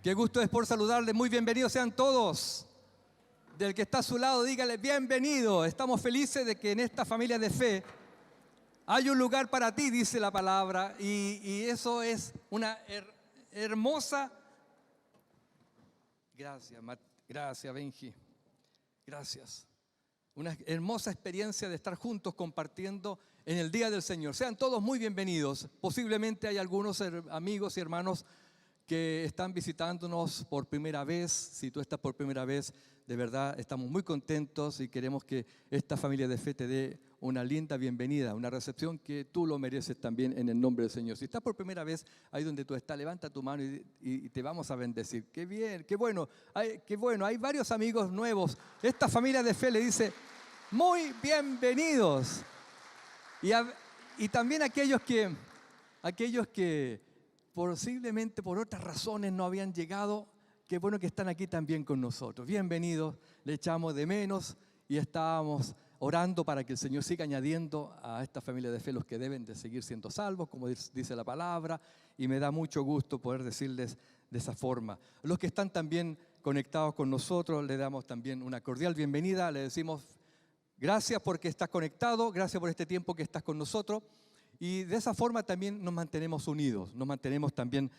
Qué gusto es por saludarles. Muy bienvenidos sean todos. Del que está a su lado, dígale bienvenido. Estamos felices de que en esta familia de fe hay un lugar para ti, dice la palabra. Y eso es una hermosa... Gracias, Benji. Gracias. Una hermosa experiencia de estar juntos compartiendo en el Día del Señor. Sean todos muy bienvenidos. Posiblemente hay algunos amigos y hermanos que están visitándonos por primera vez. Si tú estás por primera vez, de verdad estamos muy contentos y queremos que esta familia de fe te dé una linda bienvenida, una recepción que tú lo mereces también en el nombre del Señor. Si estás por primera vez ahí donde tú estás, levanta tu mano y te vamos a bendecir. Qué bien, qué bueno, hay varios amigos nuevos. Esta familia de fe le dice, muy bienvenidos. Y también aquellos que posiblemente por otras razones no habían llegado, qué bueno que están aquí también con nosotros. Bienvenidos, le echamos de menos y estábamos orando para que el Señor siga añadiendo a esta familia de fe los que deben de seguir siendo salvos, como dice la palabra, y me da mucho gusto poder decirles de esa forma. Los que están también conectados con nosotros, le damos también una cordial bienvenida, le decimos gracias porque estás conectado, gracias por este tiempo que estás con nosotros. Y de esa forma también nos mantenemos unidos, nos mantenemos también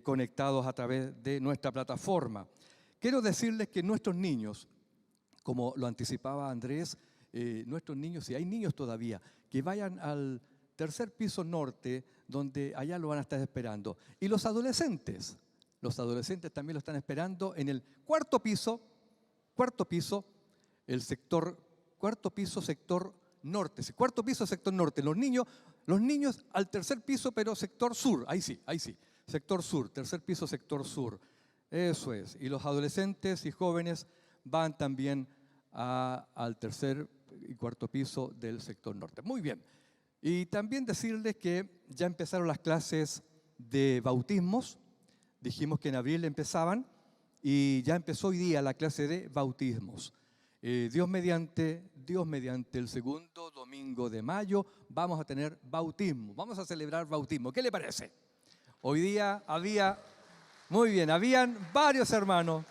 conectados a través de nuestra plataforma. Quiero decirles que nuestros niños, como lo anticipaba Andrés, nuestros niños, si hay niños todavía, que vayan al tercer piso norte, donde allá lo van a estar esperando. Y los adolescentes también lo están esperando en el cuarto piso, el sector, cuarto piso, sector norte. Cuarto piso, sector norte. Los niños al tercer piso, pero sector sur. Ahí sí. Sector sur, tercer piso, sector sur. Eso es. Y los adolescentes y jóvenes van también al tercer y cuarto piso del sector norte. Muy bien. Y también decirles que ya empezaron las clases de bautismos. Dijimos que en abril empezaban y ya empezó hoy día la clase de bautismos. Dios mediante, el segundo domingo de mayo vamos a tener bautismo. Vamos a celebrar bautismo. ¿Qué le parece? Hoy día habían varios hermanos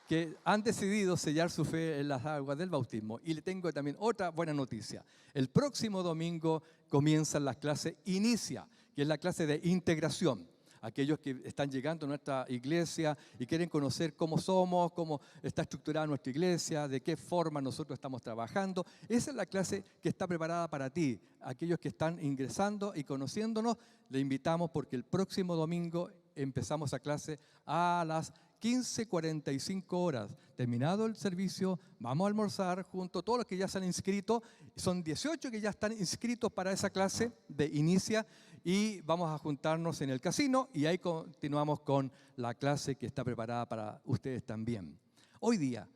que han decidido sellar su fe en las aguas del bautismo. Y le tengo también otra buena noticia. El próximo domingo comienzan las clases Inicia, que es la clase de integración. Aquellos que están llegando a nuestra iglesia y quieren conocer cómo somos, cómo está estructurada nuestra iglesia, de qué forma nosotros estamos trabajando. Esa es la clase que está preparada para ti. Aquellos que están ingresando y conociéndonos, le invitamos porque el próximo domingo empezamos a clase a las 15:45 horas. Terminado el servicio, vamos a almorzar junto a todos los que ya se han inscrito. Son 18 que ya están inscritos para esa clase de Inicia y vamos a juntarnos en el casino y ahí continuamos con la clase que está preparada para ustedes también. Hoy día,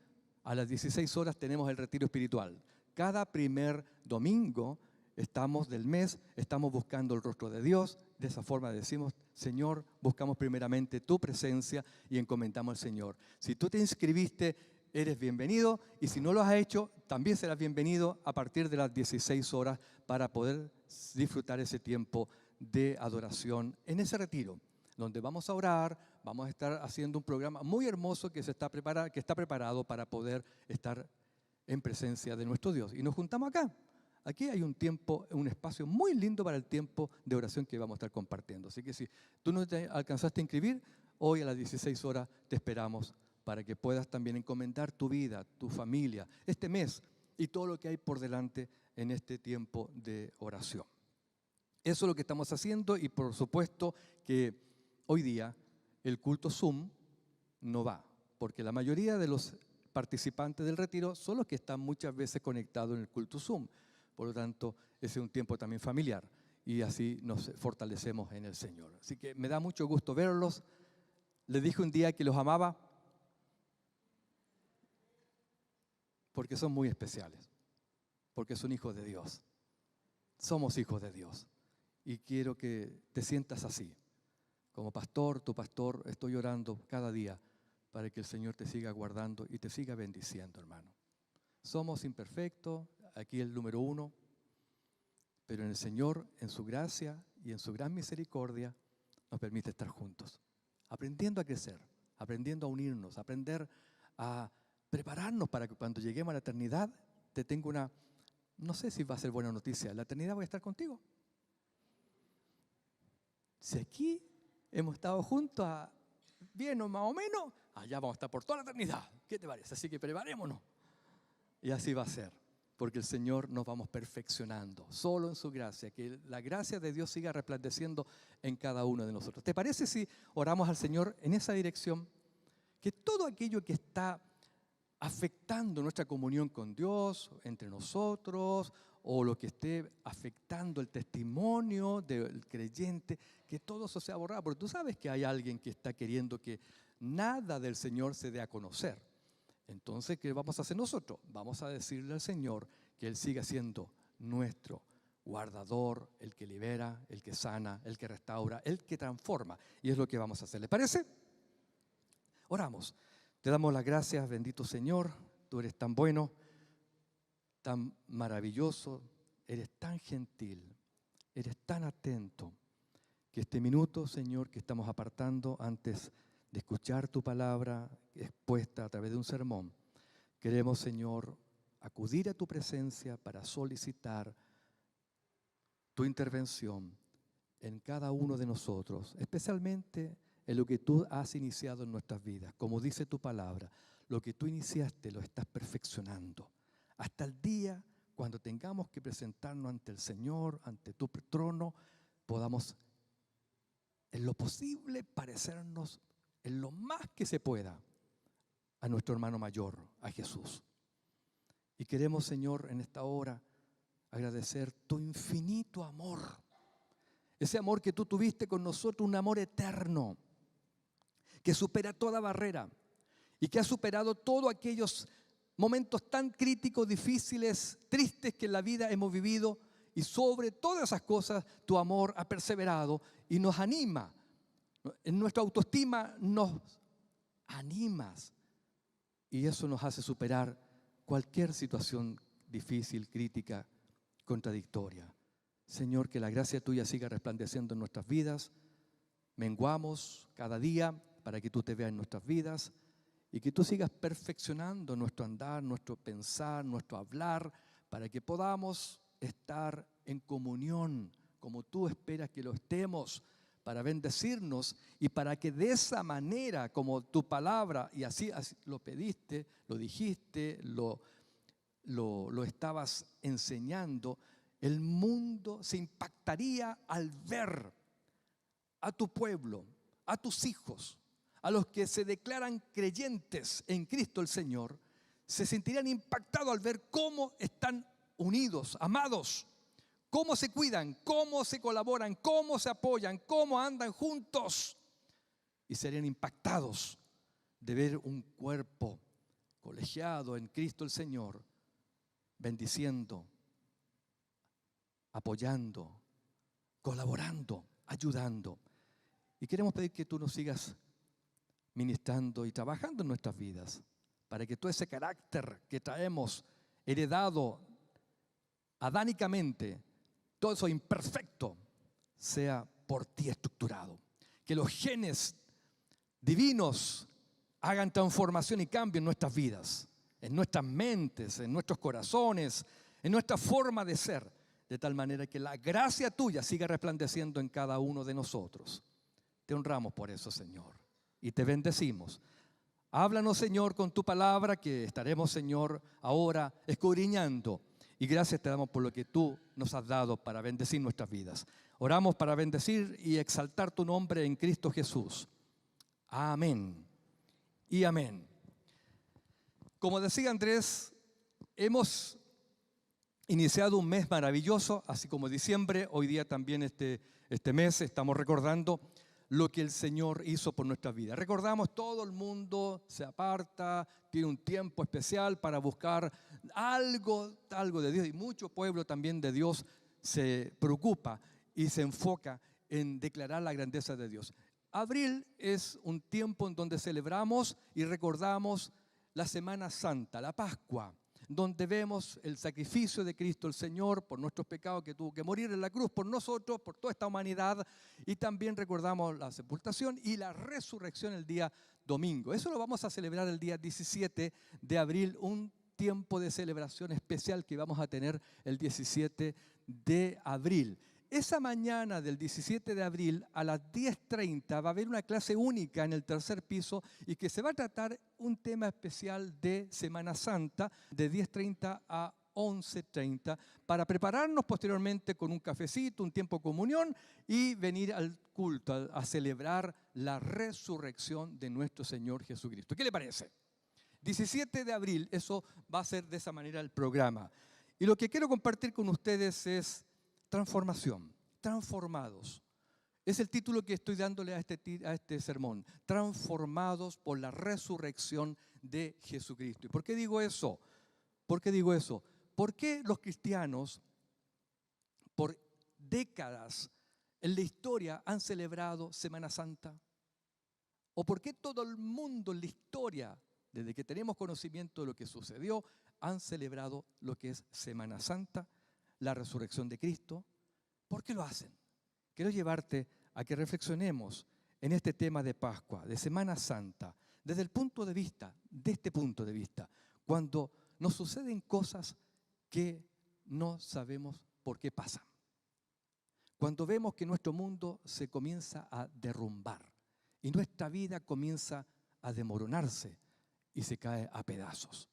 a las 16 horas, tenemos el retiro espiritual. Cada primer domingo del mes, estamos buscando el rostro de Dios. De esa forma decimos, Señor, buscamos primeramente tu presencia y encomendamos al Señor. Si tú te inscribiste, eres bienvenido, y si no lo has hecho, también serás bienvenido a partir de las 16 horas para poder disfrutar ese tiempo de adoración en ese retiro, donde vamos a orar, vamos a estar haciendo un programa muy hermoso que está preparado para poder estar en presencia de nuestro Dios. Y nos juntamos acá. Aquí hay un espacio muy lindo para el tiempo de oración que vamos a estar compartiendo. Así que si tú no te alcanzaste a inscribir, hoy a las 16 horas te esperamos para que puedas también encomendar tu vida, tu familia, este mes y todo lo que hay por delante en este tiempo de oración. Eso es lo que estamos haciendo y por supuesto que hoy día el culto Zoom no va, porque la mayoría de los participantes del retiro son los que están muchas veces conectados en el culto Zoom. Por lo tanto, ese es un tiempo también familiar y así nos fortalecemos en el Señor. Así que me da mucho gusto verlos. Les dije un día que los amaba porque son muy especiales, porque son hijos de Dios. Somos hijos de Dios y quiero que te sientas así. Como pastor, tu pastor, estoy orando cada día para que el Señor te siga guardando y te siga bendiciendo, hermano. Somos imperfectos, aquí el número 1, pero en el Señor, en su gracia y en su gran misericordia, nos permite estar juntos, aprendiendo a crecer, aprendiendo a unirnos, aprender a prepararnos para que cuando lleguemos a la eternidad te tenga una, no sé si va a ser buena noticia, en la eternidad voy a estar contigo. Si aquí hemos estado juntos, bien o más o menos, allá vamos a estar por toda la eternidad. ¿Qué te parece? Así que preparémonos. Y así va a ser, porque el Señor nos vamos perfeccionando, solo en su gracia, que la gracia de Dios siga resplandeciendo en cada uno de nosotros. ¿Te parece si oramos al Señor en esa dirección? Que todo aquello que está afectando nuestra comunión con Dios, entre nosotros, o lo que esté afectando el testimonio del creyente, que todo eso sea borrado. Porque tú sabes que hay alguien que está queriendo que nada del Señor se dé a conocer. Entonces, ¿qué vamos a hacer nosotros? Vamos a decirle al Señor que Él siga siendo nuestro guardador, el que libera, el que sana, el que restaura, el que transforma. Y es lo que vamos a hacer. ¿Le parece? Oramos. Te damos las gracias, bendito Señor. Tú eres tan bueno, tan maravilloso, eres tan gentil, eres tan atento, que este minuto, Señor, que estamos apartando antes de escuchar tu palabra expuesta a través de un sermón, queremos, Señor, acudir a tu presencia para solicitar tu intervención en cada uno de nosotros, especialmente en lo que tú has iniciado en nuestras vidas. Como dice tu palabra, lo que tú iniciaste lo estás perfeccionando. Hasta el día cuando tengamos que presentarnos ante el Señor, ante tu trono, podamos en lo posible parecernos en lo más que se pueda a nuestro hermano mayor, a Jesús. Y queremos, Señor, en esta hora agradecer tu infinito amor. Ese amor que tú tuviste con nosotros, un amor eterno, que supera toda barrera y que ha superado todos aquellos momentos tan críticos, difíciles, tristes que en la vida hemos vivido. Y sobre todas esas cosas, tu amor ha perseverado y nos anima. En nuestra autoestima nos animas. Y eso nos hace superar cualquier situación difícil, crítica, contradictoria. Señor, que la gracia tuya siga resplandeciendo en nuestras vidas. Menguamos cada día para que tú te veas en nuestras vidas y que tú sigas perfeccionando nuestro andar, nuestro pensar, nuestro hablar, para que podamos estar en comunión como tú esperas que lo estemos, para bendecirnos y para que de esa manera, como tu palabra, y así lo pediste, lo dijiste, lo estabas enseñando, el mundo se impactaría al ver a tu pueblo, a tus hijos, a los que se declaran creyentes en Cristo el Señor, se sentirían impactados al ver cómo están unidos, amados, cómo se cuidan, cómo se colaboran, cómo se apoyan, cómo andan juntos. Y serían impactados de ver un cuerpo colegiado en Cristo el Señor, bendiciendo, apoyando, colaborando, ayudando. Y queremos pedir que tú nos sigas ministrando y trabajando en nuestras vidas, para que todo ese carácter que traemos heredado adánicamente, todo eso imperfecto, sea por ti estructurado. Que los genes divinos hagan transformación y cambio en nuestras vidas, en nuestras mentes, en nuestros corazones, en nuestra forma de ser, de tal manera que la gracia tuya siga resplandeciendo en cada uno de nosotros. Te honramos por eso, Señor, y te bendecimos. Háblanos, Señor, con tu palabra, que estaremos, Señor, ahora escudriñando. Y gracias te damos por lo que tú nos has dado para bendecir nuestras vidas. Oramos para bendecir y exaltar tu nombre en Cristo Jesús. Amén y amén. Como decía Andrés, hemos iniciado un mes maravilloso, así como diciembre. Hoy día también este mes estamos recordando lo que el Señor hizo por nuestras vidas. Recordamos, todo el mundo se aparta, tiene un tiempo especial para buscar algo de Dios, y mucho pueblo también de Dios se preocupa y se enfoca en declarar la grandeza de Dios. Abril es un tiempo en donde celebramos y recordamos la Semana Santa, la Pascua, donde vemos el sacrificio de Cristo el Señor por nuestros pecados, que tuvo que morir en la cruz por nosotros, por toda esta humanidad, y también recordamos la sepultación y la resurrección el día domingo. Eso lo vamos a celebrar el día 17 de abril, un tiempo de celebración especial que vamos a tener el 17 de abril. Esa mañana del 17 de abril a las 10:30 va a haber una clase única en el tercer piso y que se va a tratar un tema especial de Semana Santa de 10:30 a 11:30 para prepararnos posteriormente con un cafecito, un tiempo de comunión y venir al culto a celebrar la resurrección de nuestro Señor Jesucristo. ¿Qué le parece? 17 de abril, eso va a ser de esa manera el programa. Y lo que quiero compartir con ustedes es transformación, transformados. Es el título que estoy dándole a este sermón. Transformados por la resurrección de Jesucristo. ¿Y por qué digo eso? ¿Por qué digo eso? ¿Por qué los cristianos por décadas en la historia han celebrado Semana Santa? ¿O por qué todo el mundo en la historia, desde que tenemos conocimiento de lo que sucedió, han celebrado lo que es Semana Santa, la resurrección de Cristo? ¿Por qué lo hacen? Quiero llevarte a que reflexionemos en este tema de Pascua, de Semana Santa, desde el punto de vista, de este punto de vista, cuando nos suceden cosas que no sabemos por qué pasan. Cuando vemos que nuestro mundo se comienza a derrumbar y nuestra vida comienza a desmoronarse y se cae a pedazos.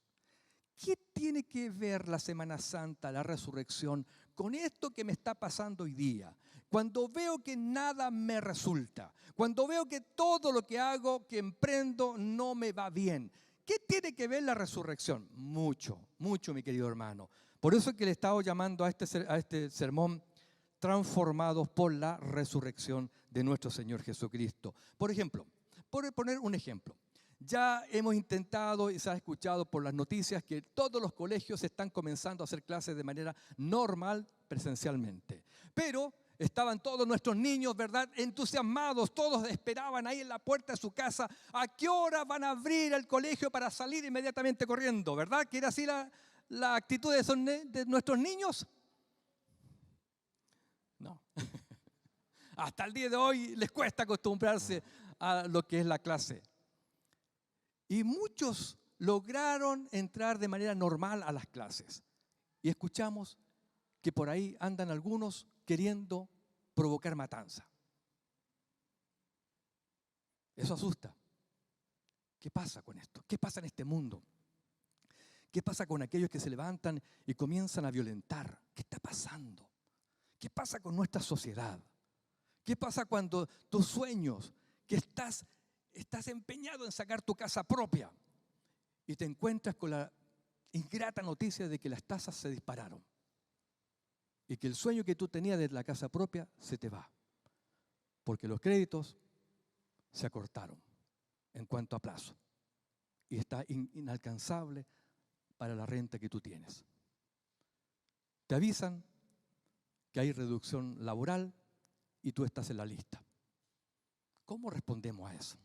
¿Qué tiene que ver la Semana Santa, la resurrección, con esto que me está pasando hoy día? Cuando veo que nada me resulta, cuando veo que todo lo que hago, que emprendo, no me va bien. ¿Qué tiene que ver la resurrección? Mucho, mucho, mi querido hermano. Por eso es que le he estado llamando a este sermón transformados por la resurrección de nuestro Señor Jesucristo. Por ejemplo, por poner un ejemplo. Ya hemos intentado y se ha escuchado por las noticias que todos los colegios están comenzando a hacer clases de manera normal, presencialmente. Pero estaban todos nuestros niños, ¿verdad?, entusiasmados, todos esperaban ahí en la puerta de su casa a qué hora van a abrir el colegio para salir inmediatamente corriendo, ¿verdad? ¿Que era así la actitud de nuestros niños? No. Hasta el día de hoy les cuesta acostumbrarse a lo que es la clase. Y muchos lograron entrar de manera normal a las clases. Y escuchamos que por ahí andan algunos queriendo provocar matanza. Eso asusta. ¿Qué pasa con esto? ¿Qué pasa en este mundo? ¿Qué pasa con aquellos que se levantan y comienzan a violentar? ¿Qué está pasando? ¿Qué pasa con nuestra sociedad? ¿Qué pasa cuando tus sueños, que estás empeñado en sacar tu casa propia y te encuentras con la ingrata noticia de que las tasas se dispararon y que el sueño que tú tenías de la casa propia se te va porque los créditos se acortaron en cuanto a plazo y está inalcanzable para la renta que tú tienes? Te avisan que hay reducción laboral y tú estás en la lista. ¿Cómo respondemos a eso?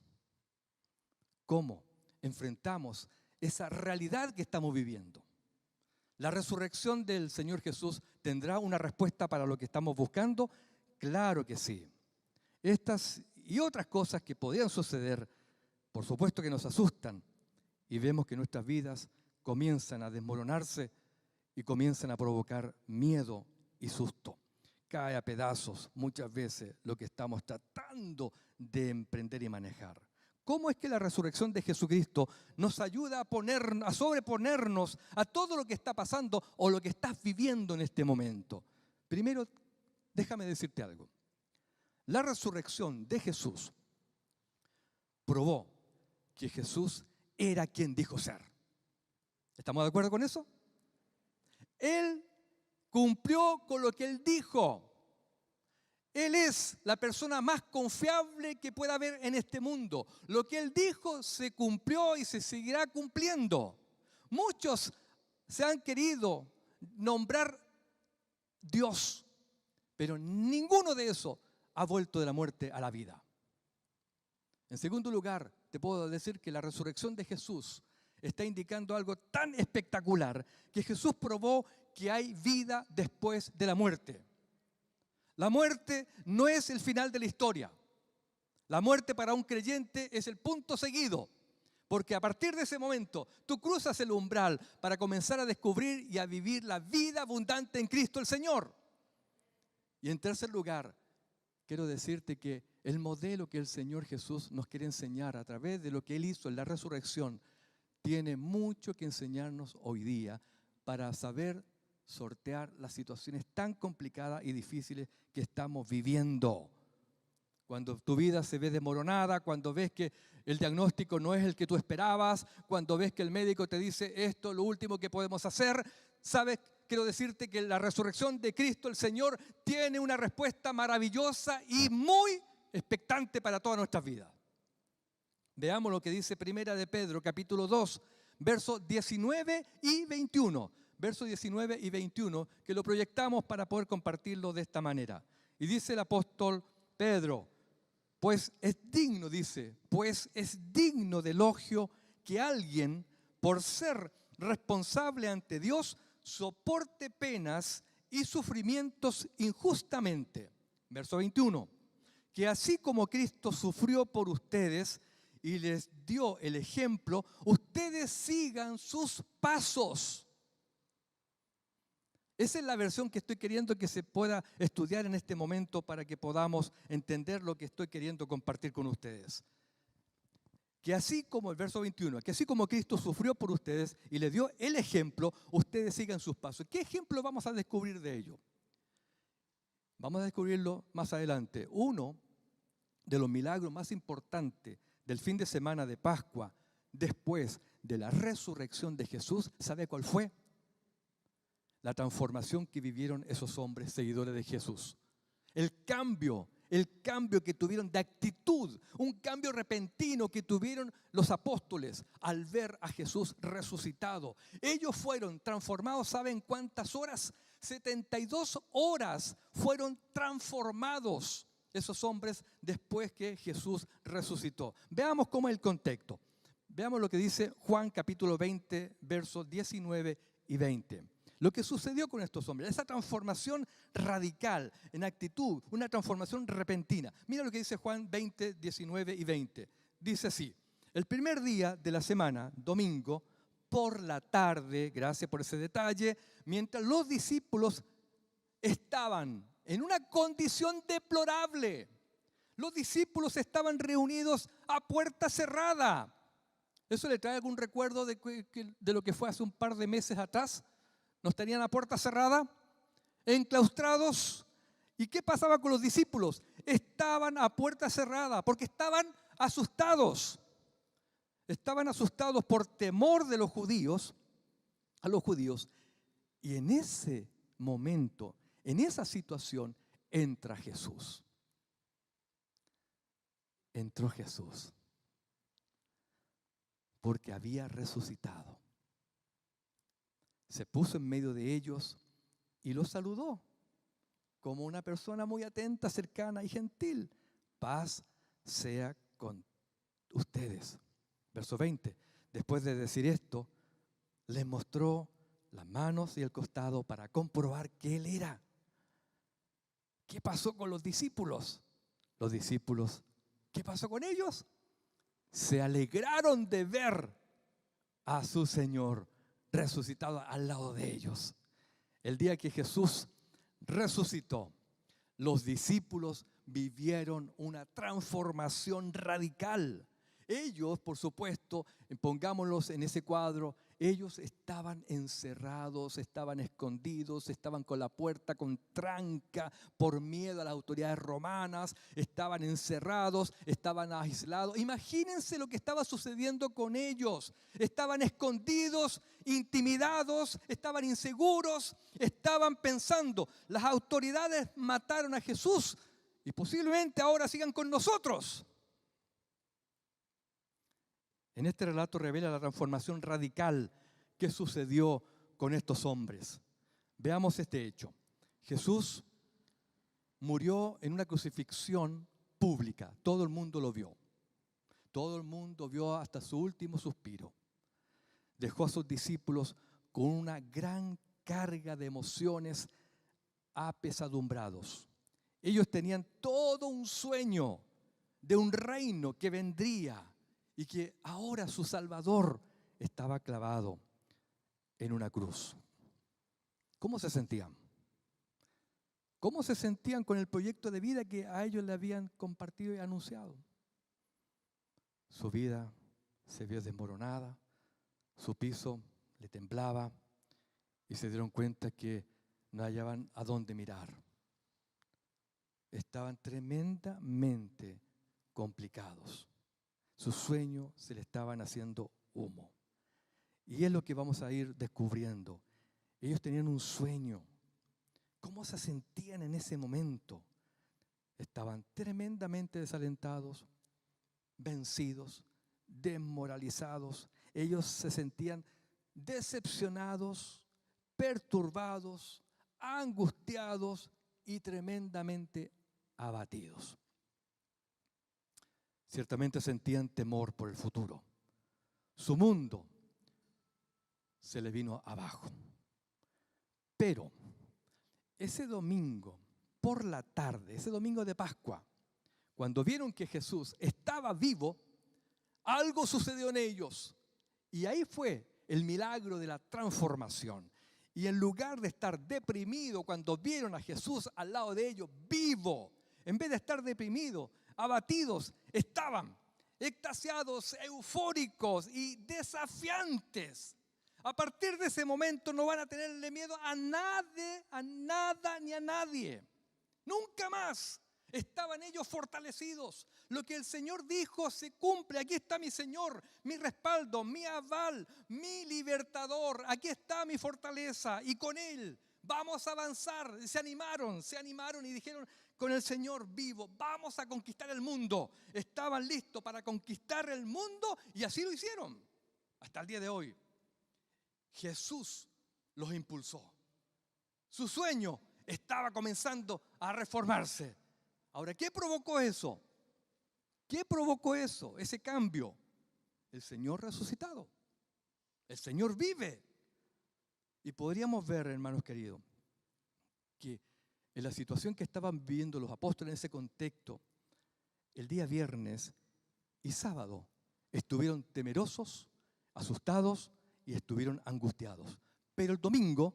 ¿Cómo enfrentamos esa realidad que estamos viviendo? ¿La resurrección del Señor Jesús tendrá una respuesta para lo que estamos buscando? Claro que sí. Estas y otras cosas que podrían suceder, por supuesto que nos asustan y vemos que nuestras vidas comienzan a desmoronarse y comienzan a provocar miedo y susto. Cae a pedazos muchas veces lo que estamos tratando de emprender y manejar. ¿Cómo es que la resurrección de Jesucristo nos ayuda a sobreponernos a todo lo que está pasando o lo que estás viviendo en este momento? Primero, déjame decirte algo. La resurrección de Jesús probó que Jesús era quien dijo ser. ¿Estamos de acuerdo con eso? Él cumplió con lo que Él dijo. Él es la persona más confiable que pueda haber en este mundo. Lo que Él dijo se cumplió y se seguirá cumpliendo. Muchos se han querido nombrar Dios, pero ninguno de esos ha vuelto de la muerte a la vida. En segundo lugar, te puedo decir que la resurrección de Jesús está indicando algo tan espectacular, que Jesús probó que hay vida después de la muerte. La muerte no es el final de la historia. La muerte para un creyente es el punto seguido, porque a partir de ese momento tú cruzas el umbral para comenzar a descubrir y a vivir la vida abundante en Cristo el Señor. Y en tercer lugar, quiero decirte que el modelo que el Señor Jesús nos quiere enseñar a través de lo que Él hizo en la resurrección tiene mucho que enseñarnos hoy día para saber sortear las situaciones tan complicadas y difíciles que estamos viviendo. Cuando tu vida se ve desmoronada, cuando ves que el diagnóstico no es el que tú esperabas, cuando ves que el médico te dice esto es lo último que podemos hacer, ¿sabes? Quiero decirte que la resurrección de Cristo el Señor tiene una respuesta maravillosa y muy expectante para todas nuestras vidas. Veamos lo que dice Primera de Pedro, capítulo 2, versos 19 y 21. Versos 19 y 21, que lo proyectamos para poder compartirlo de esta manera. Y dice el apóstol Pedro, pues es digno, dice, pues es digno de elogio que alguien, por ser responsable ante Dios, soporte penas y sufrimientos injustamente. Verso 21, que así como Cristo sufrió por ustedes y les dio el ejemplo, ustedes sigan sus pasos. Esa es la versión que estoy queriendo que se pueda estudiar en este momento para que podamos entender lo que estoy queriendo compartir con ustedes. Que así como el verso 21, que así como Cristo sufrió por ustedes y le dio el ejemplo, ustedes sigan sus pasos. ¿Qué ejemplo vamos a descubrir de ello? Vamos a descubrirlo más adelante. Uno de los milagros más importantes del fin de semana de Pascua, después de la resurrección de Jesús, ¿sabe cuál fue? La transformación que vivieron esos hombres seguidores de Jesús. El cambio que tuvieron de actitud, un cambio repentino que tuvieron los apóstoles al ver a Jesús resucitado. Ellos fueron transformados, ¿saben cuántas horas? 72 horas fueron transformados esos hombres después que Jesús resucitó. Veamos cómo es el contexto. Veamos lo que dice Juan capítulo 20, versos 19 y 20. Lo que sucedió con estos hombres, esa transformación radical en actitud, una transformación repentina. Mira lo que dice Juan 20, 19 y 20. Dice así, el primer día de la semana, domingo, por la tarde, gracias por ese detalle, mientras los discípulos estaban en una condición deplorable, los discípulos estaban reunidos a puerta cerrada. ¿Eso le trae algún recuerdo de lo que fue hace un par de meses atrás? Nos tenían a puerta cerrada, enclaustrados. ¿Y qué pasaba con los discípulos? Estaban a puerta cerrada porque estaban asustados. Estaban asustados por temor de los judíos, a los judíos. Y en ese momento, en esa situación, entra Jesús. Entró Jesús. Porque había resucitado. Se puso en medio de ellos y los saludó como una persona muy atenta, cercana y gentil. Paz sea con ustedes. Verso 20. Después de decir esto, les mostró las manos y el costado para comprobar que Él era. ¿Qué pasó con los discípulos? Los discípulos, ¿qué pasó con ellos? Se alegraron de ver a su Señor resucitado al lado de ellos. El día que Jesús resucitó, los discípulos vivieron una transformación radical. Ellos, por supuesto, pongámoslos en ese cuadro, ellos estaban encerrados, estaban escondidos, estaban con la puerta con tranca por miedo a las autoridades romanas, estaban encerrados, estaban aislados. Imagínense lo que estaba sucediendo con ellos. Estaban escondidos, intimidados, estaban inseguros, estaban pensando, las autoridades mataron a Jesús y posiblemente ahora sigan con nosotros. En este relato revela la transformación radical que sucedió con estos hombres. Veamos este hecho. Jesús murió en una crucifixión pública. Todo el mundo lo vio. Todo el mundo vio hasta su último suspiro. dejó a sus discípulos con una gran carga de emociones apesadumbrados. Ellos tenían todo un sueño de un reino que vendría y que ahora su Salvador estaba clavado en una cruz. ¿Cómo se sentían? ¿Cómo se sentían con el proyecto de vida que a ellos le habían compartido y anunciado? Su vida se vio desmoronada, su piso le temblaba y se dieron cuenta que no hallaban a dónde mirar. Estaban tremendamente complicados. Sus sueños se le estaban haciendo humo. Y es lo que vamos a ir descubriendo. Ellos tenían un sueño. ¿Cómo se sentían en ese momento? Estaban tremendamente desalentados, vencidos, desmoralizados. Ellos se sentían decepcionados, perturbados, angustiados y tremendamente abatidos. Ciertamente sentían temor por el futuro. Su mundo se le vino abajo. Pero ese domingo por la tarde, ese domingo de Pascua, cuando vieron que Jesús estaba vivo, algo sucedió en ellos. Y ahí fue el milagro de la transformación. Y en lugar de estar deprimido cuando vieron a Jesús al lado de ellos, vivo, en vez de estar deprimidos, abatidos, estaban extasiados, eufóricos y desafiantes. A partir de ese momento no van a tenerle miedo a nadie, a nada ni a nadie. Nunca más. Estaban ellos fortalecidos. Lo que el Señor dijo se cumple. Aquí está mi Señor, mi respaldo, mi aval, mi libertador. Aquí está mi fortaleza y con Él vamos a avanzar. Se animaron y dijeron: con el Señor vivo vamos a conquistar el mundo. Estaban listos para conquistar el mundo y así lo hicieron. Hasta el día de hoy Jesús los impulsó. Su sueño estaba comenzando a reformarse. Ahora, ¿qué provocó eso? ¿Qué provocó eso? Ese cambio. El Señor resucitado. El Señor vive. Y podríamos ver, hermanos queridos, que en la situación que estaban viviendo los apóstoles en ese contexto, el día viernes y sábado estuvieron temerosos, asustados y estuvieron angustiados. Pero el domingo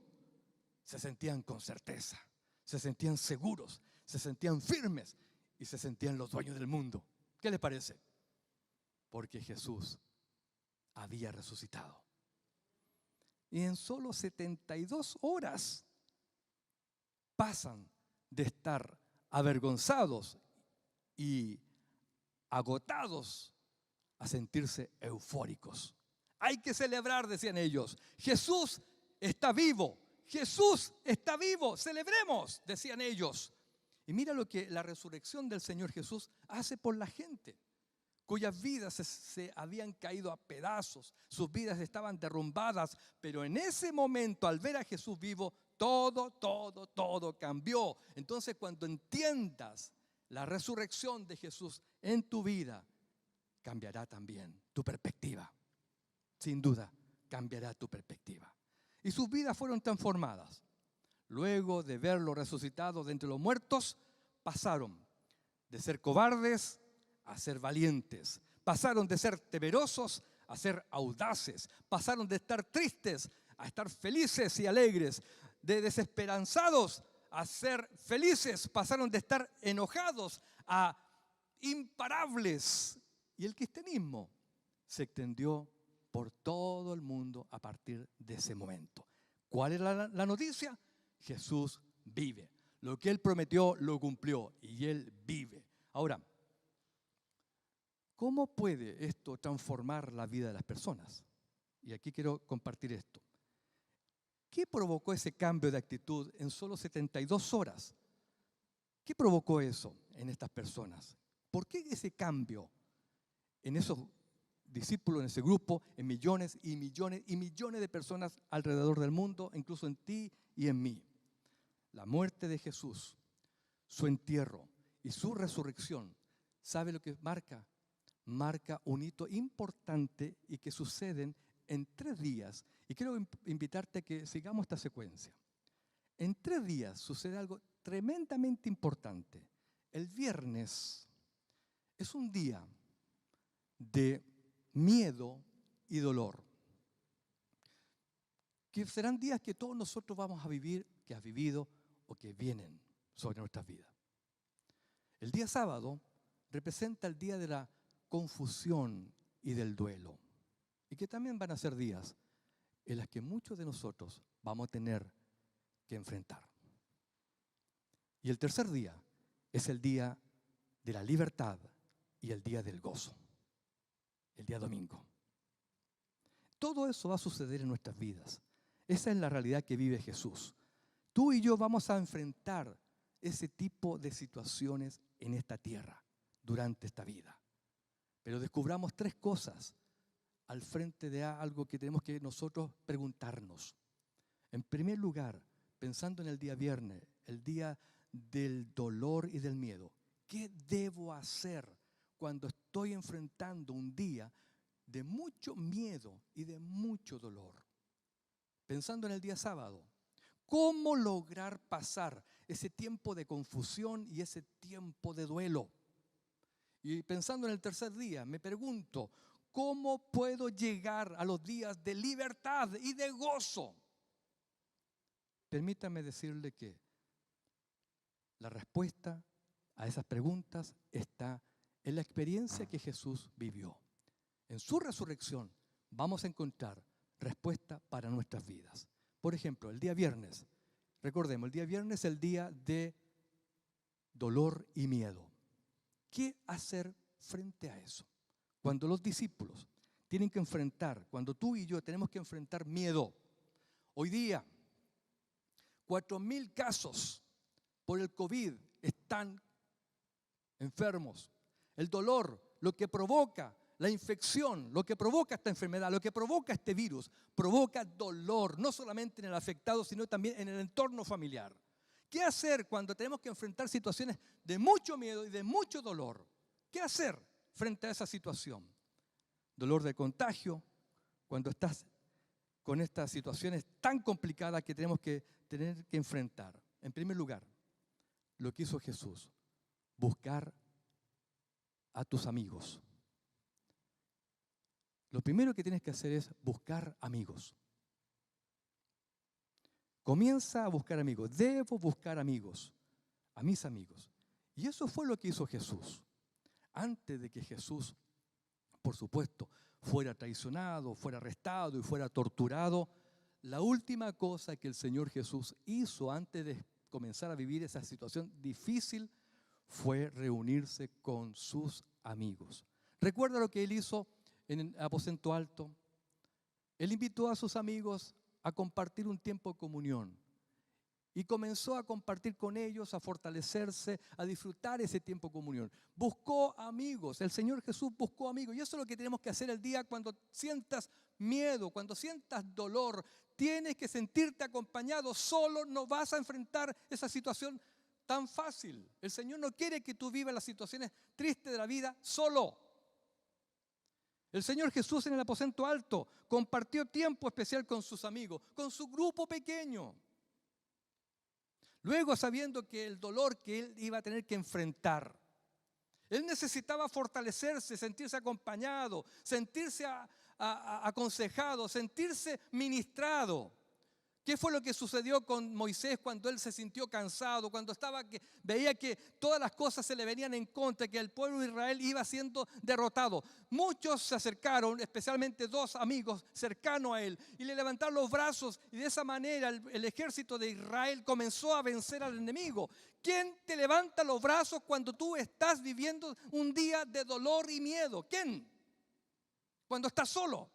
se sentían con certeza, se sentían seguros, se sentían firmes y se sentían los dueños del mundo. ¿Qué les parece? Porque Jesús había resucitado. Y en solo 72 horas pasan de estar avergonzados y agotados a sentirse eufóricos. Hay que celebrar, decían ellos. Jesús está vivo. Jesús está vivo. Celebremos, decían ellos. Y mira lo que la resurrección del Señor Jesús hace por la gente, cuyas vidas se habían caído a pedazos, sus vidas estaban derrumbadas, pero en ese momento, al ver a Jesús vivo, todo cambió. Entonces, cuando entiendas la resurrección de Jesús en tu vida, cambiará también tu perspectiva. Sin duda, cambiará tu perspectiva. Y sus vidas fueron transformadas. Luego de verlo resucitado de entre los muertos, pasaron de ser cobardes a ser valientes. Pasaron de ser temerosos a ser audaces. Pasaron de estar tristes a estar felices y alegres. De desesperanzados a ser felices. Pasaron de estar enojados a imparables. Y el cristianismo se extendió por todo el mundo a partir de ese momento. ¿Cuál era la noticia? Jesús vive. Lo que Él prometió lo cumplió y Él vive. Ahora, ¿cómo puede esto transformar la vida de las personas? Y aquí quiero compartir esto. ¿Qué provocó ese cambio de actitud en solo 72 horas? ¿Qué provocó eso en estas personas? ¿Por qué ese cambio en esos discípulos, en ese grupo, en millones y millones y millones de personas alrededor del mundo, incluso en ti y en mí? La muerte de Jesús, su entierro y su resurrección, ¿sabe lo que marca? Marca un hito importante y que suceden en 3 días, y quiero invitarte a que sigamos esta secuencia. En 3 días sucede algo tremendamente importante. El viernes es un día de miedo y dolor, que serán días que todos nosotros vamos a vivir, que has vivido o que vienen sobre nuestras vidas. El día sábado representa el día de la confusión y del duelo, y que también van a ser días en los que muchos de nosotros vamos a tener que enfrentar. Y el tercer día es el día de la libertad y el día del gozo, el día domingo. Todo eso va a suceder en nuestras vidas. Esa es la realidad que vive Jesús. Tú y yo vamos a enfrentar ese tipo de situaciones en esta tierra durante esta vida. Pero descubramos 3 cosas al frente de algo que tenemos que nosotros preguntarnos. En primer lugar, pensando en el día viernes, el día del dolor y del miedo, ¿qué debo hacer cuando estoy enfrentando un día de mucho miedo y de mucho dolor? Pensando en el día sábado, ¿cómo lograr pasar ese tiempo de confusión y ese tiempo de duelo? Y pensando en el tercer día, me pregunto, ¿cómo puedo llegar a los días de libertad y de gozo? Permítame decirle que la respuesta a esas preguntas está en la experiencia que Jesús vivió. En su resurrección vamos a encontrar respuesta para nuestras vidas. Por ejemplo, el día viernes, recordemos, el día viernes es el día de dolor y miedo. ¿Qué hacer frente a eso? Cuando los discípulos tienen que enfrentar, cuando tú y yo tenemos que enfrentar miedo, hoy día 4.000 casos por el COVID están enfermos. El dolor, lo que provoca la infección, lo que provoca esta enfermedad, lo que provoca este virus, provoca dolor, no solamente en el afectado, sino también en el entorno familiar. ¿Qué hacer cuando tenemos que enfrentar situaciones de mucho miedo y de mucho dolor? ¿Qué hacer frente a esa situación? Dolor de contagio, cuando estás con estas situaciones tan complicadas que tenemos que tener que enfrentar. En primer lugar, lo que hizo Jesús, buscar a tus amigos. Lo primero que tienes que hacer es buscar amigos. Comienza a buscar amigos. Debo buscar amigos, a mis amigos. Y eso fue lo que hizo Jesús. Antes de que Jesús, por supuesto, fuera traicionado, fuera arrestado y fuera torturado, la última cosa que el Señor Jesús hizo antes de comenzar a vivir esa situación difícil fue reunirse con sus amigos. ¿Recuerda lo que Él hizo en el aposento alto? Él invitó a sus amigos a compartir un tiempo de comunión y comenzó a compartir con ellos, a fortalecerse, a disfrutar ese tiempo de comunión. Buscó amigos, el Señor Jesús buscó amigos, y eso es lo que tenemos que hacer el día cuando sientas miedo, cuando sientas dolor. Tienes que sentirte acompañado, solo no vas a enfrentar esa situación tan fácil. El Señor no quiere que tú vivas las situaciones tristes de la vida solo. El Señor Jesús en el aposento alto compartió tiempo especial con sus amigos, con su grupo pequeño. Luego, sabiendo que el dolor que él iba a tener que enfrentar, él necesitaba fortalecerse, sentirse acompañado, sentirse aconsejado, sentirse ministrado. ¿Qué fue lo que sucedió con Moisés cuando él se sintió cansado, cuando veía que todas las cosas se le venían en contra, que el pueblo de Israel iba siendo derrotado? Muchos se acercaron, especialmente 2 amigos cercanos a él, y le levantaron los brazos, y de esa manera el ejército de Israel comenzó a vencer al enemigo. ¿Quién te levanta los brazos cuando tú estás viviendo un día de dolor y miedo? ¿Quién? Cuando estás solo.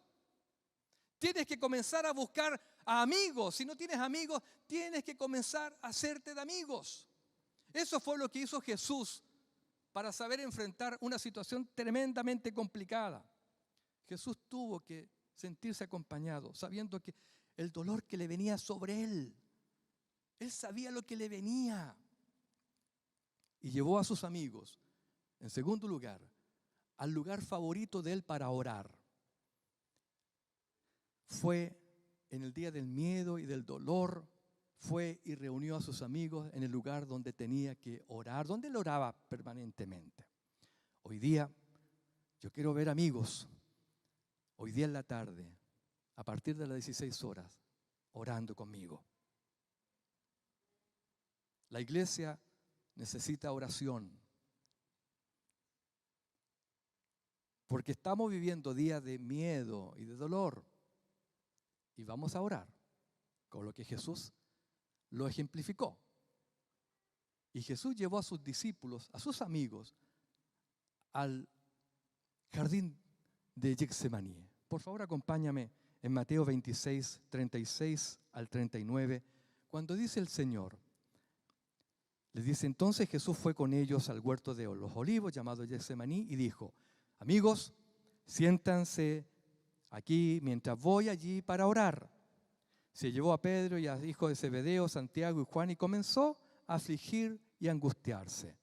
Tienes que comenzar a buscar a amigos. Si no tienes amigos, tienes que comenzar a hacerte de amigos. Eso fue lo que hizo Jesús para saber enfrentar una situación tremendamente complicada. Jesús tuvo que sentirse acompañado, sabiendo que el dolor que le venía sobre él, él sabía lo que le venía. Y llevó a sus amigos, en segundo lugar, al lugar favorito de él para orar. fue en el día del miedo y del dolor, fue y reunió a sus amigos en el lugar donde tenía que orar, donde él oraba permanentemente. Hoy día yo quiero ver amigos, hoy día en la tarde, a partir de las 16 horas, orando conmigo. La iglesia necesita oración, porque estamos viviendo días de miedo y de dolor, y vamos a orar con lo que Jesús lo ejemplificó. Y Jesús llevó a sus discípulos, a sus amigos, al jardín de Getsemaní. Por favor, acompáñame en Mateo 26, 36 al 39, cuando dice el Señor, les dice, entonces Jesús fue con ellos al huerto de los olivos, llamado Getsemaní, y dijo, amigos, siéntanse aquí mientras voy allí para orar. Se llevó a Pedro y a hijos de Zebedeo, Santiago y Juan, y comenzó a afligir y a angustiarse.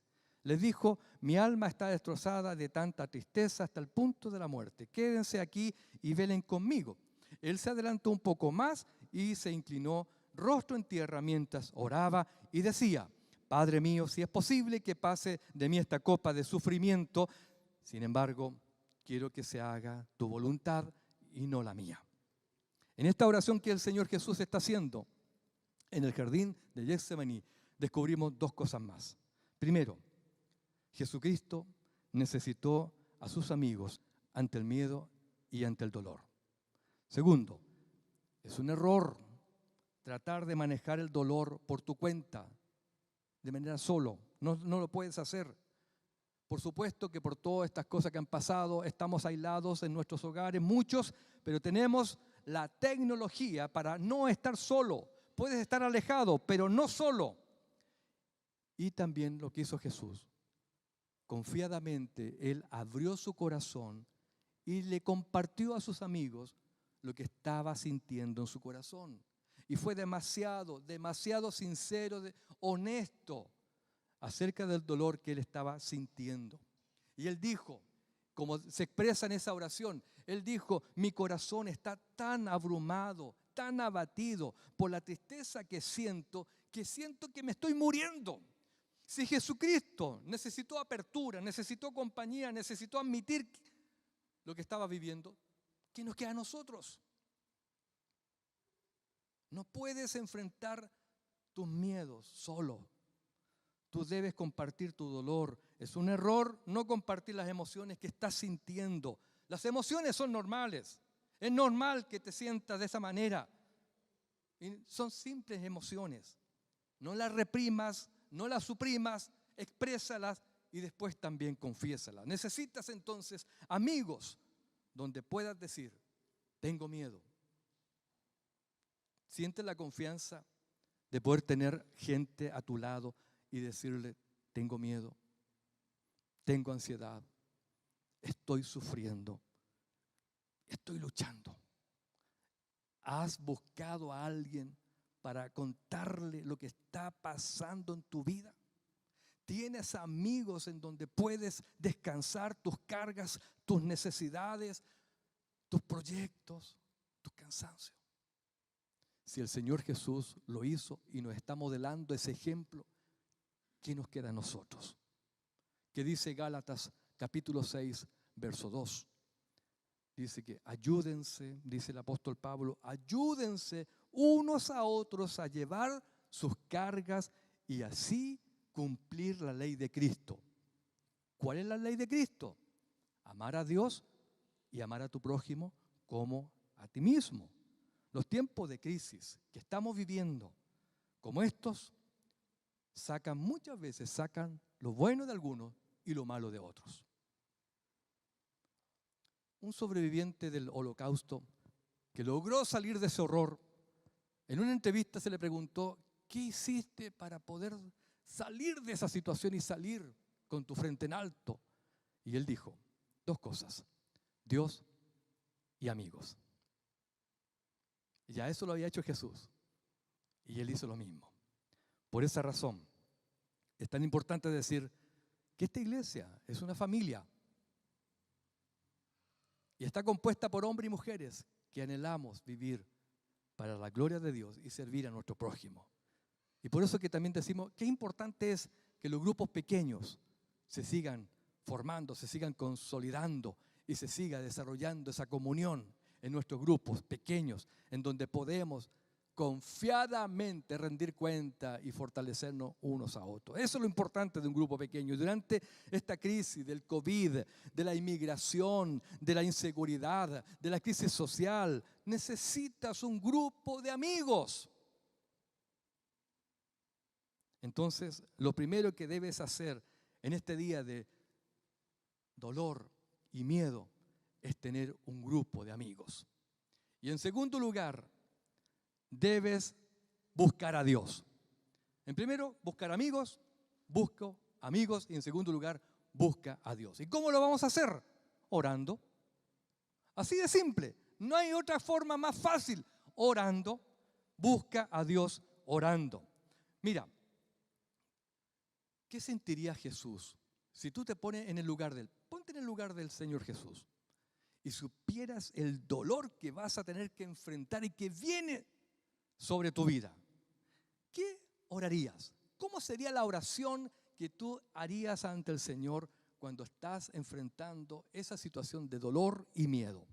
Les dijo, mi alma está destrozada de tanta tristeza hasta el punto de la muerte. Quédense aquí y velen conmigo. Él se adelantó un poco más y se inclinó rostro en tierra mientras oraba y decía, Padre mío, si es posible que pase de mí esta copa de sufrimiento, sin embargo, quiero que se haga tu voluntad y no la mía. En esta oración que el Señor Jesús está haciendo en el jardín de Getsemaní, descubrimos dos cosas más. Primero, Jesucristo necesitó a sus amigos ante el miedo y ante el dolor. Segundo, es un error tratar de manejar el dolor por tu cuenta, de manera solo. No lo puedes hacer. Por supuesto que por todas estas cosas que han pasado, estamos aislados en nuestros hogares, muchos, pero tenemos la tecnología para no estar solo. Puedes estar alejado, pero no solo. Y también lo que hizo Jesús. Confiadamente, Él abrió su corazón y le compartió a sus amigos lo que estaba sintiendo en su corazón. Y fue demasiado sincero, honesto acerca del dolor que él estaba sintiendo. Y él dijo, como se expresa en esa oración, él dijo, mi corazón está tan abrumado, tan abatido por la tristeza que siento que me estoy muriendo. Si Jesucristo necesitó apertura, necesitó compañía, necesitó admitir lo que estaba viviendo, ¿qué nos queda a nosotros? No puedes enfrentar tus miedos solo. Tú debes compartir tu dolor. Es un error no compartir las emociones que estás sintiendo. Las emociones son normales. Es normal que te sientas de esa manera. Y son simples emociones. No las reprimas, no las suprimas, exprésalas y después también confiésalas. Necesitas entonces amigos donde puedas decir, tengo miedo. Sientes la confianza de poder tener gente a tu lado y decirle, tengo miedo, tengo ansiedad, estoy sufriendo, estoy luchando. ¿Has buscado a alguien para contarle lo que está pasando en tu vida? ¿Tienes amigos en donde puedes descansar tus cargas, tus necesidades, tus proyectos, tus cansancios? Si el Señor Jesús lo hizo y nos está modelando ese ejemplo, ¿qué nos queda a nosotros? ¿Qué dice Gálatas capítulo 6, verso 2? Dice que ayúdense, dice el apóstol Pablo, ayúdense unos a otros a llevar sus cargas y así cumplir la ley de Cristo. ¿Cuál es la ley de Cristo? Amar a Dios y amar a tu prójimo como a ti mismo. Los tiempos de crisis que estamos viviendo, como estos, muchas veces sacan lo bueno de algunos y lo malo de otros. Un sobreviviente del Holocausto que logró salir de ese horror, en una entrevista se le preguntó, ¿qué hiciste para poder salir de esa situación y salir con tu frente en alto? Y él dijo, dos cosas, Dios y amigos. Y ya eso lo había hecho Jesús. Y él hizo lo mismo. Por esa razón, es tan importante decir que esta iglesia es una familia. Y está compuesta por hombres y mujeres que anhelamos vivir para la gloria de Dios y servir a nuestro prójimo. Y por eso que también decimos qué importante es que los grupos pequeños se sigan formando, se sigan consolidando y se siga desarrollando esa comunión en nuestros grupos pequeños, en donde podemos confiadamente rendir cuenta y fortalecernos unos a otros. Eso es lo importante de un grupo pequeño. Y durante esta crisis del COVID, de la inmigración, de la inseguridad, de la crisis social, necesitas un grupo de amigos. Entonces, lo primero que debes hacer en este día de dolor y miedo es tener un grupo de amigos. Y en segundo lugar, debes buscar a Dios. En primero, buscar amigos, busco amigos, y en segundo lugar, busca a Dios. ¿Y cómo lo vamos a hacer? Orando. Así de simple. No hay otra forma más fácil. Orando. Busca a Dios orando. Mira, ¿qué sentiría Jesús si tú te pones en el lugar de Él? Ponte en el lugar del Señor Jesús y supieras el dolor que vas a tener que enfrentar y que viene sobre tu vida. ¿Qué orarías? ¿Cómo sería la oración que tú harías ante el Señor cuando estás enfrentando esa situación de dolor y miedo?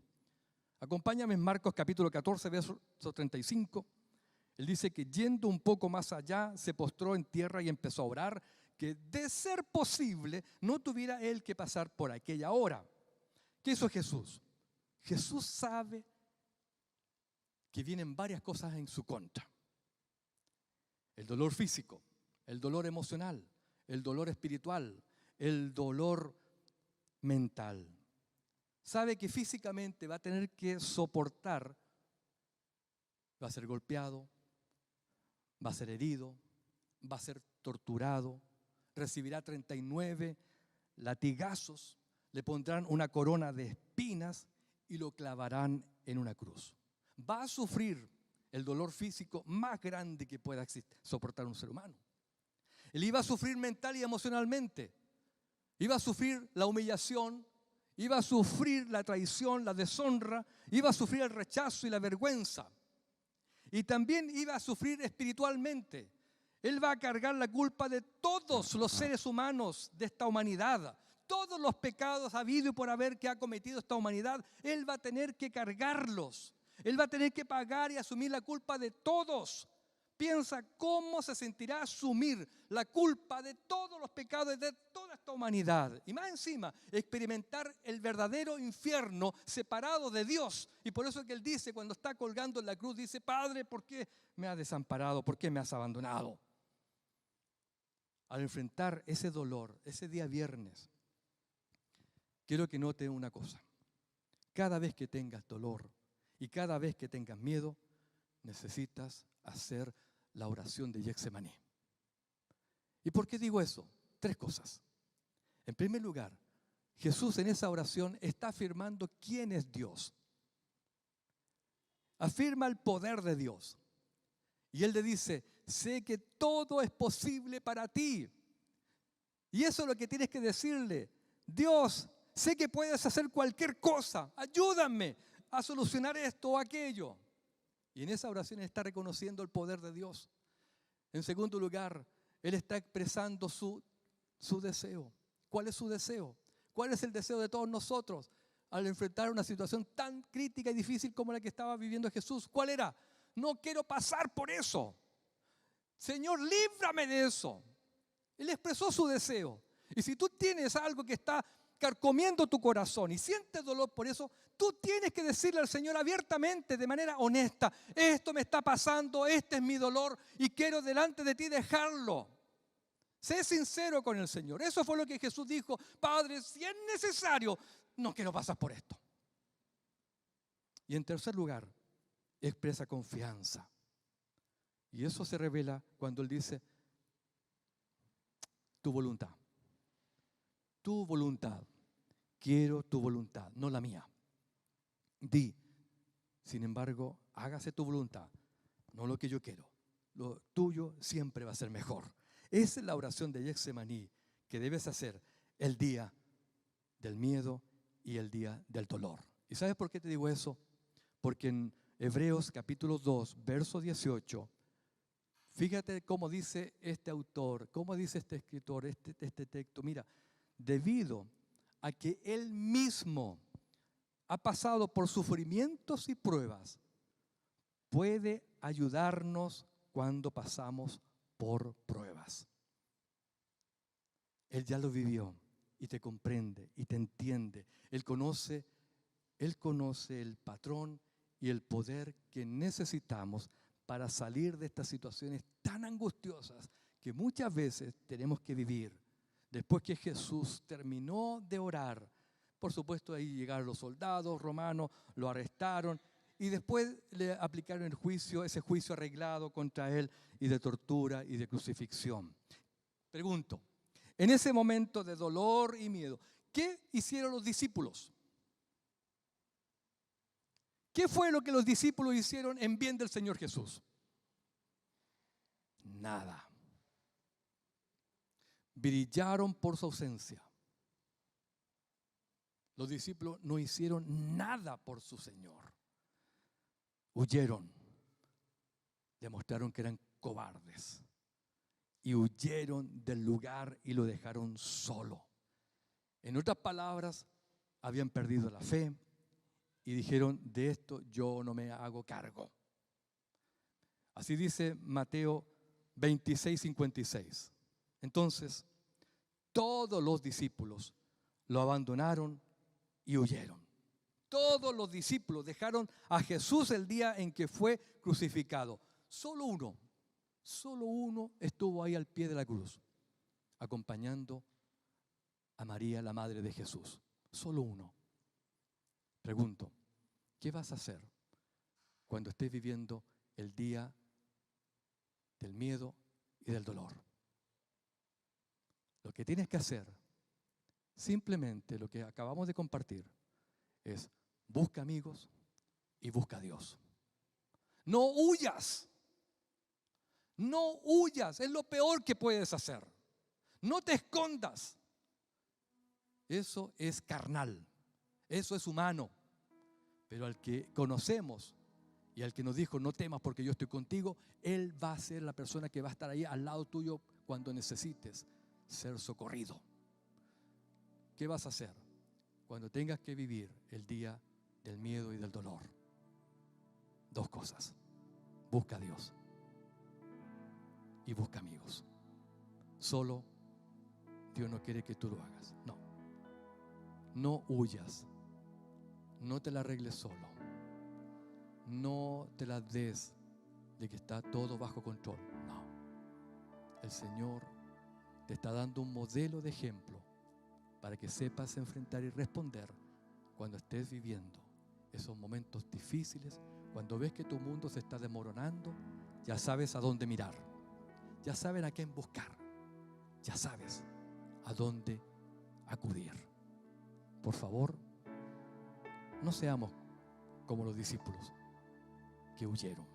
Acompáñame en Marcos capítulo 14, verso 35. Él dice que yendo un poco más allá, se postró en tierra y empezó a orar que de ser posible no tuviera él que pasar por aquella hora. ¿Qué hizo Jesús? Jesús sabe que vienen varias cosas en su contra. El dolor físico, el dolor emocional, el dolor espiritual, el dolor mental. Sabe que físicamente va a tener que soportar, va a ser golpeado, va a ser herido, va a ser torturado, recibirá 39 latigazos, le pondrán una corona de espinas y lo clavarán en una cruz. Va a sufrir el dolor físico más grande que pueda soportar un ser humano. Él iba a sufrir mental y emocionalmente. Iba a sufrir la humillación, iba a sufrir la traición, la deshonra, iba a sufrir el rechazo y la vergüenza. Y también iba a sufrir espiritualmente. Él va a cargar la culpa de todos los seres humanos de esta humanidad. Todos los pecados habidos y por haber que ha cometido esta humanidad, Él va a tener que cargarlos. Él va a tener que pagar y asumir la culpa de todos. Piensa cómo se sentirá asumir la culpa de todos los pecados de toda esta humanidad. Y más encima, experimentar el verdadero infierno separado de Dios. Y por eso es que Él dice, cuando está colgando en la cruz, dice: Padre, ¿por qué me has desamparado? ¿Por qué me has abandonado? Al enfrentar ese dolor, ese día viernes, quiero que note una cosa. Cada vez que tengas dolor y cada vez que tengas miedo, necesitas hacer la oración de Getsemaní. ¿Y por qué digo eso? 3 cosas. En primer lugar, Jesús en esa oración está afirmando quién es Dios. Afirma el poder de Dios. Y Él le dice: sé que todo es posible para ti. Y eso es lo que tienes que decirle. Dios, sé que puedes hacer cualquier cosa. Ayúdame a solucionar esto o aquello. Y en esa oración está reconociendo el poder de Dios. En segundo lugar, Él está expresando su deseo. ¿Cuál es su deseo? ¿Cuál es el deseo de todos nosotros al enfrentar una situación tan crítica y difícil como la que estaba viviendo Jesús? ¿Cuál era? No quiero pasar por eso. Señor, líbrame de eso. Él expresó su deseo. Y si tú tienes algo que está carcomiendo tu corazón y sientes dolor por eso, tú tienes que decirle al Señor abiertamente, de manera honesta: esto me está pasando, este es mi dolor y quiero delante de ti dejarlo. Sé sincero con el Señor. Eso fue lo que Jesús dijo: Padre, si es necesario, no quiero pasar por esto. Y en tercer lugar, expresa confianza. Y eso se revela cuando Él dice: tu voluntad. Tu voluntad. Quiero tu voluntad, no la mía. Di, sin embargo, hágase tu voluntad, no lo que yo quiero. Lo tuyo siempre va a ser mejor. Esa es la oración de Getsemaní que debes hacer el día del miedo y el día del dolor. ¿Y sabes por qué te digo eso? Porque en Hebreos capítulo 2, verso 18, fíjate cómo dice este autor, cómo dice este escritor, este texto. Mira, debido a que él mismo ha pasado por sufrimientos y pruebas, puede ayudarnos cuando pasamos por pruebas. Él ya lo vivió y te comprende y te entiende. Él conoce el patrón y el poder que necesitamos para salir de estas situaciones tan angustiosas que muchas veces tenemos que vivir. Después que Jesús terminó de orar, por supuesto ahí llegaron los soldados romanos, lo arrestaron y después le aplicaron el juicio, ese juicio arreglado contra él y de tortura y de crucifixión. Pregunto, en ese momento de dolor y miedo, ¿qué hicieron los discípulos? ¿Qué fue lo que los discípulos hicieron en bien del Señor Jesús? Nada. Brillaron por su ausencia. Los discípulos no hicieron nada por su Señor. Huyeron. Demostraron que eran cobardes. Y huyeron del lugar y lo dejaron solo. En otras palabras, habían perdido la fe y dijeron, de esto yo no me hago cargo. Así dice Mateo 26:56. Entonces, todos los discípulos lo abandonaron y huyeron. Todos los discípulos dejaron a Jesús el día en que fue crucificado. Solo uno estuvo ahí al pie de la cruz, acompañando a María, la madre de Jesús. Solo uno. Pregunto, ¿qué vas a hacer cuando estés viviendo el día del miedo y del dolor? Lo que tienes que hacer, simplemente lo que acabamos de compartir, es busca amigos y busca a Dios. No huyas. No huyas. Es lo peor que puedes hacer. No te escondas. Eso es carnal. Eso es humano. Pero al que conocemos y al que nos dijo, no temas porque yo estoy contigo, Él va a ser la persona que va a estar ahí al lado tuyo cuando necesites ser socorrido. ¿Qué vas a hacer cuando tengas que vivir el día del miedo y del dolor? Dos cosas. Busca a Dios y busca amigos. Solo Dios no quiere que tú lo hagas. No huyas. No te la arregles solo. No te la des de que está todo bajo control. No. El Señor te está dando un modelo de ejemplo para que sepas enfrentar y responder cuando estés viviendo esos momentos difíciles. Cuando ves que tu mundo se está desmoronando, ya sabes a dónde mirar. Ya sabes a quién buscar. Ya sabes a dónde acudir. Por favor, no seamos como los discípulos que huyeron.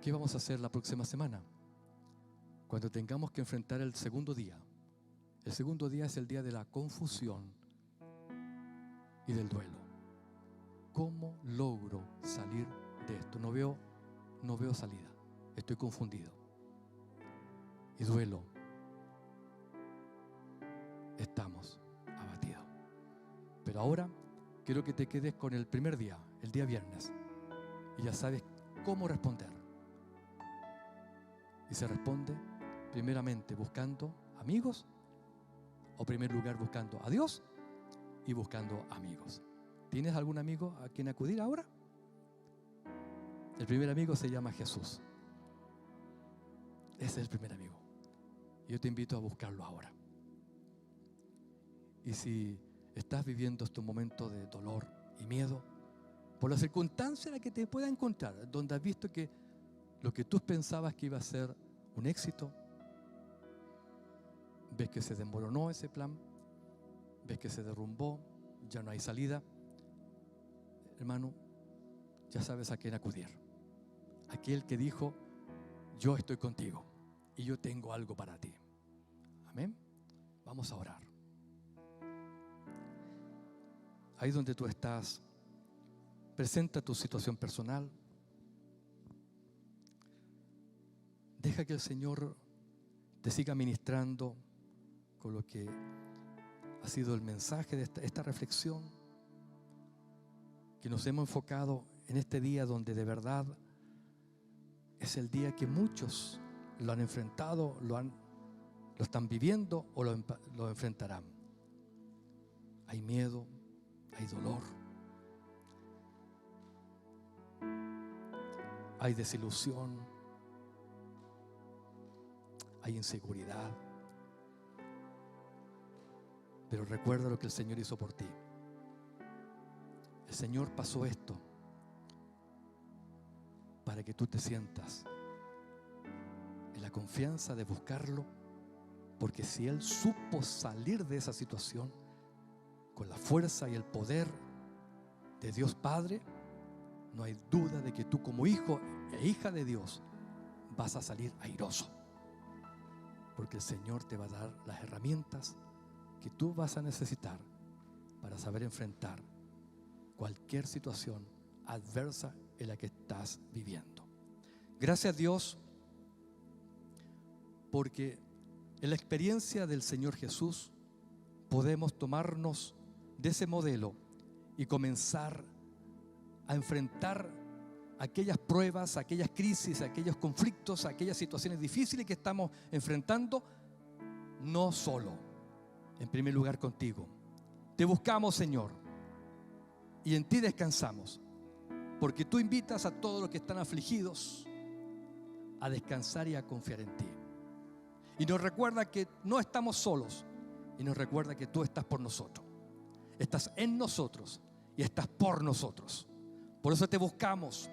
¿Qué vamos a hacer la próxima semana? Cuando tengamos que enfrentar el segundo día. El segundo día es el día de la confusión y del duelo. ¿Cómo logro salir de esto? No veo salida. Estoy confundido. Y duelo. Estamos abatidos. Pero ahora quiero que te quedes con el primer día, el día viernes. Y ya sabes cómo responder. Y se responde primeramente buscando amigos, o en primer lugar buscando a Dios y buscando amigos. ¿Tienes algún amigo a quien acudir ahora? El primer amigo se llama Jesús. Ese es el primer amigo. Y yo te invito a buscarlo ahora. Y si estás viviendo estos momentos de dolor y miedo, por la circunstancia en la que te pueda encontrar, donde has visto que lo que tú pensabas que iba a ser un éxito, ves que se desmoronó ese plan, ves que se derrumbó, ya no hay salida, hermano, ya sabes a quién acudir. Aquel que dijo, yo estoy contigo y yo tengo algo para ti. Amén. Vamos a orar. ahí donde tú estás, presenta tu situación personal. Deja que el Señor te siga ministrando con lo que ha sido el mensaje de esta reflexión, que nos hemos enfocado en este día donde de verdad es el día que muchos lo han enfrentado, lo están viviendo o lo enfrentarán. Hay miedo, hay dolor, hay desilusión, hay inseguridad. Pero recuerda lo que el Señor hizo por ti. El Señor pasó esto para que tú te sientas en la confianza de buscarlo, porque si Él supo salir de esa situación con la fuerza y el poder de Dios Padre, no hay duda de que tú como hijo e hija de Dios vas a salir airoso, porque el Señor te va a dar las herramientas que tú vas a necesitar para saber enfrentar cualquier situación adversa en la que estás viviendo. Gracias a Dios, porque en la experiencia del Señor Jesús podemos tomarnos de ese modelo y comenzar a enfrentar aquellas pruebas, aquellas crisis, aquellos conflictos, aquellas situaciones difíciles que estamos enfrentando, no solo, en primer lugar contigo. Te buscamos, Señor, y en ti descansamos, porque tú invitas a todos los que están afligidos a descansar y a confiar en ti. Y nos recuerda que no estamos solos, y nos recuerda que tú estás por nosotros. Estás en nosotros y estás por nosotros. Por eso te buscamos.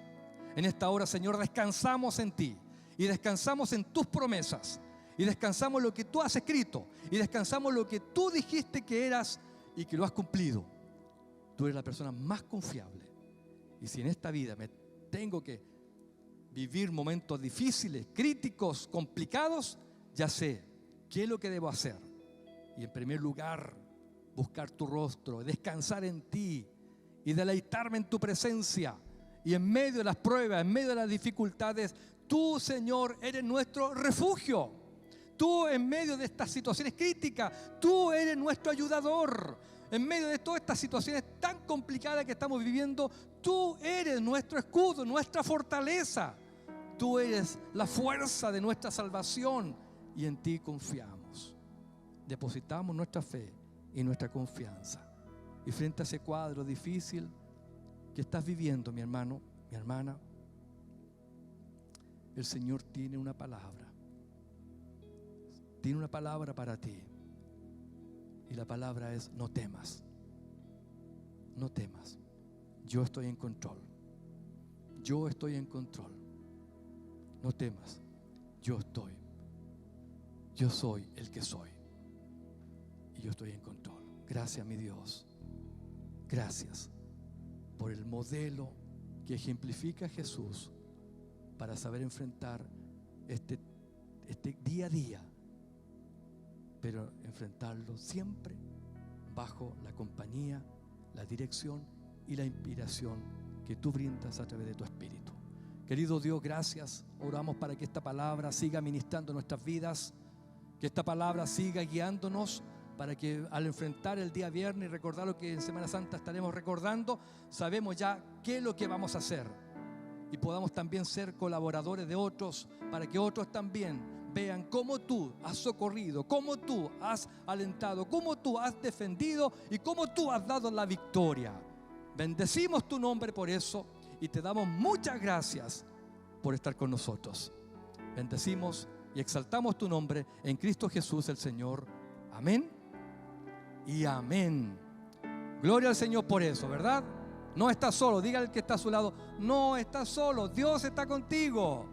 En esta hora, Señor, descansamos en ti y descansamos en tus promesas y descansamos lo que tú has escrito y descansamos lo que tú dijiste que eras y que lo has cumplido. Tú eres la persona más confiable. Y si en esta vida me tengo que vivir momentos difíciles, críticos, complicados, ya sé qué es lo que debo hacer. Y en primer lugar, buscar tu rostro, descansar en ti y deleitarme en tu presencia. Y en medio de las pruebas, en medio de las dificultades, tú, Señor, eres nuestro refugio. Tú, en medio de estas situaciones críticas, tú eres nuestro ayudador. En medio de todas estas situaciones tan complicadas que estamos viviendo, tú eres nuestro escudo, nuestra fortaleza. Tú eres la fuerza de nuestra salvación y en ti confiamos. Depositamos nuestra fe y nuestra confianza. Y frente a ese cuadro difícil que estás viviendo, mi hermano, mi hermana, el Señor tiene una palabra. Tiene una palabra para ti. Y la palabra es: no temas. No temas. Yo estoy en control. Yo estoy en control. No temas. Yo estoy. Yo soy el que soy. Y yo estoy en control. Gracias, mi Dios. Gracias por el modelo que ejemplifica Jesús para saber enfrentar este día a día, pero enfrentarlo siempre bajo la compañía, la dirección y la inspiración que tú brindas a través de tu Espíritu. Querido Dios, gracias. Oramos para que esta palabra siga ministrando nuestras vidas, que esta palabra siga guiándonos, para que al enfrentar el día viernes y recordar lo que en Semana Santa estaremos recordando, sabemos ya qué es lo que vamos a hacer y podamos también ser colaboradores de otros, para que otros también vean cómo tú has socorrido, cómo tú has alentado, cómo tú has defendido y cómo tú has dado la victoria. Bendecimos tu nombre por eso y te damos muchas gracias por estar con nosotros. Bendecimos y exaltamos tu nombre en Cristo Jesús el Señor. Amén y amén. Gloria al Señor por eso, ¿verdad? No estás solo. Dígale al que está a su lado: no estás solo, Dios está contigo.